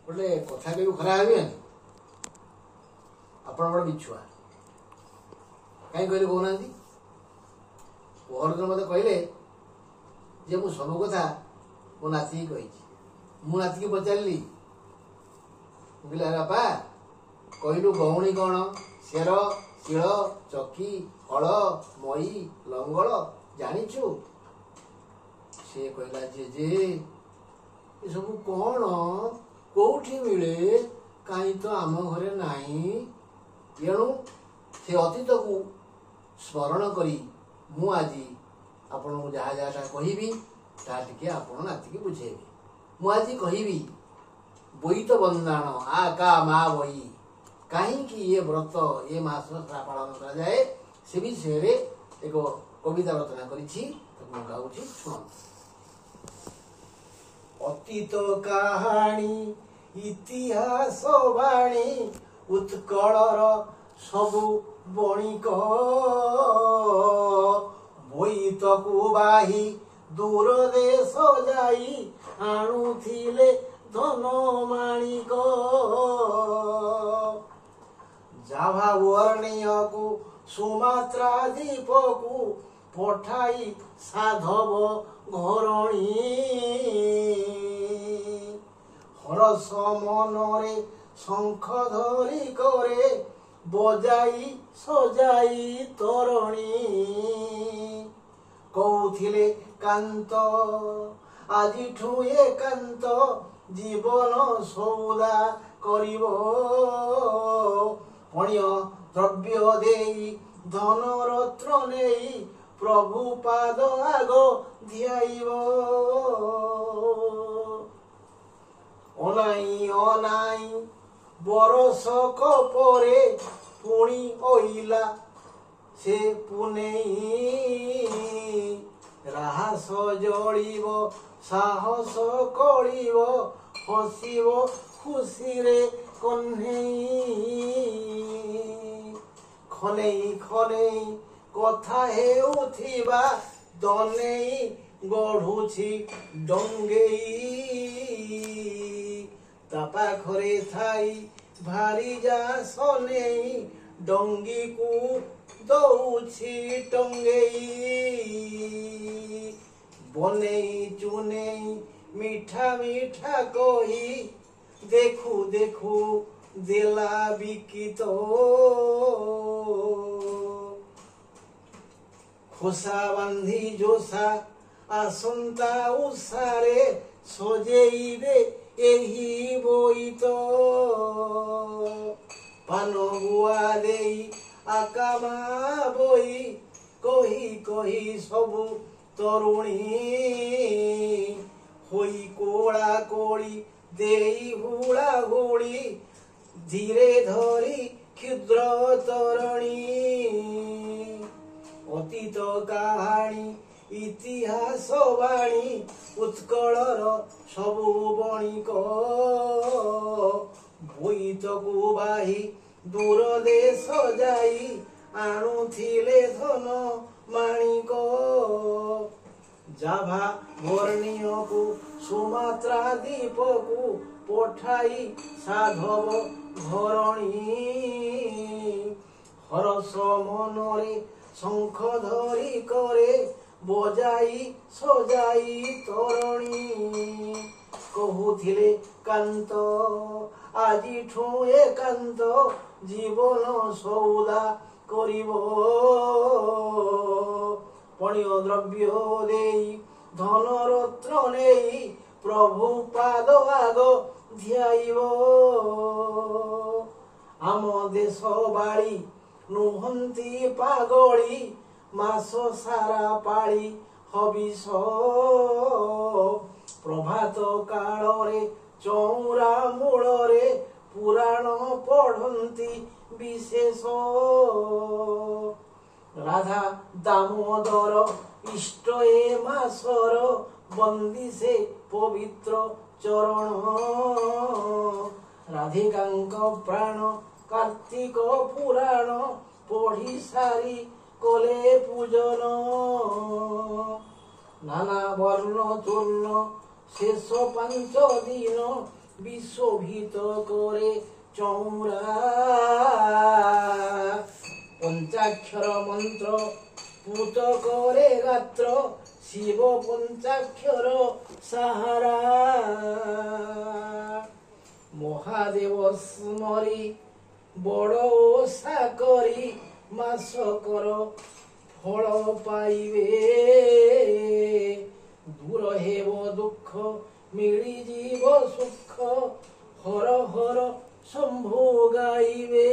गोटे कथा कहू खरा भाई आप बड़ बिछुआ कहीं कहले कहना पहर दिन मत कहले जे मु सब कथा मो नाती कही मु नाती की पचारि कहले बापा कहलु गौणी कौन शेर शिल चकी हल मई लंगल जानिचु से कहला जे ये सब कौन कौठी मिले कहीं तो आम घरे नहीं एणु से अतीत को स्मरण करी मु आज आपण को जहाँ जहाँ कहबी टे आपण नाती की बुझेबी मु आज कहबी बोईत बंदाण आ का माँ बई कहीं ये व्रत ये मास पालन करा जाए से विषय एक कविता रचना करी गाऊँ शुण अतीत कहानी इतिहास बाणी उत्कलर सबु बणिक बोईत को बाही दूर देश जाई आणुथिले धन माणिक जाभा वर्णीय को सुमात्रा द्वीप को पठाई साधव घरणी हरस मनरे शंख धरी करे बजाई सजाई तोरणी कौथिले कांत आजिठु एकांत जीवन सौदा करिवो पण्य द्रव्य देई धन रत्न नेई प्रभु पाद आग ध्याइवो अनाई अनाई बरसक परे पुणी ओइला से पुनेई राहस जलिब साहस करिब हसिब खुशी रे कन्हई खनेई खनेई कथा हेउथिबा दनेई गढ़ुछि डंगेई ता पाखरे थाई भारी जा सनेई डंगी को दौछि टंगेई बनेई चुनेई मीठा मीठा कही देखू देखू देला बिकित खोसा बांधी जोसा आसंता उसारे सजेइबे एही बोईत पान गुआ देई आकामा बोई कही कही सबु तरुणी होई कोड़ा कोड़ी देई हुड़ा हुड़ी धीरे धरी क्षुद्र तरुणी अतीत कहानी इतिहास बाणी उत्कलर सबु बणिक बोईत को बाही दूर देश जाई आणुथिले धन माणिक जाभा वर्णीय को सुमात्रा द्वीप को पठाई साधव घरणी हरस मनरे शंख धरी करे बजाई सजाई तोरणी कहुथिले कांत आजिठु एकांत जीवन सौदा करिवो पण्य द्रव्य देई धन रत्न नेई प्रभु पाद आग ध्याइवो आम देश बाड़ी नुहंती पागली मास सारा पाड़ी हबिष प्रभात कालरे चौरा मूलरे पुराण पढ़ंती विशेष राधा दामोदर इष्ट ए मासर बंदी से पवित्र चरण राधिकांक प्राण कार्तिक पुराण पढ़ी सारी कले पूजन नाना वर्ण चूर्ण शेष 5 दिन বিশোভিত করে চৌরা পঞ্চাক্ষর মন্ত্র পুত করে গাত্র শিব পঞ্চাক্ষর সাহারা মহাদেব স্মরি বড় ওষা করি মাস কর ফল পাইবে দূর হেব দুঃখ মিলি জীব সুখ হর হর শম্ভু গাইবে।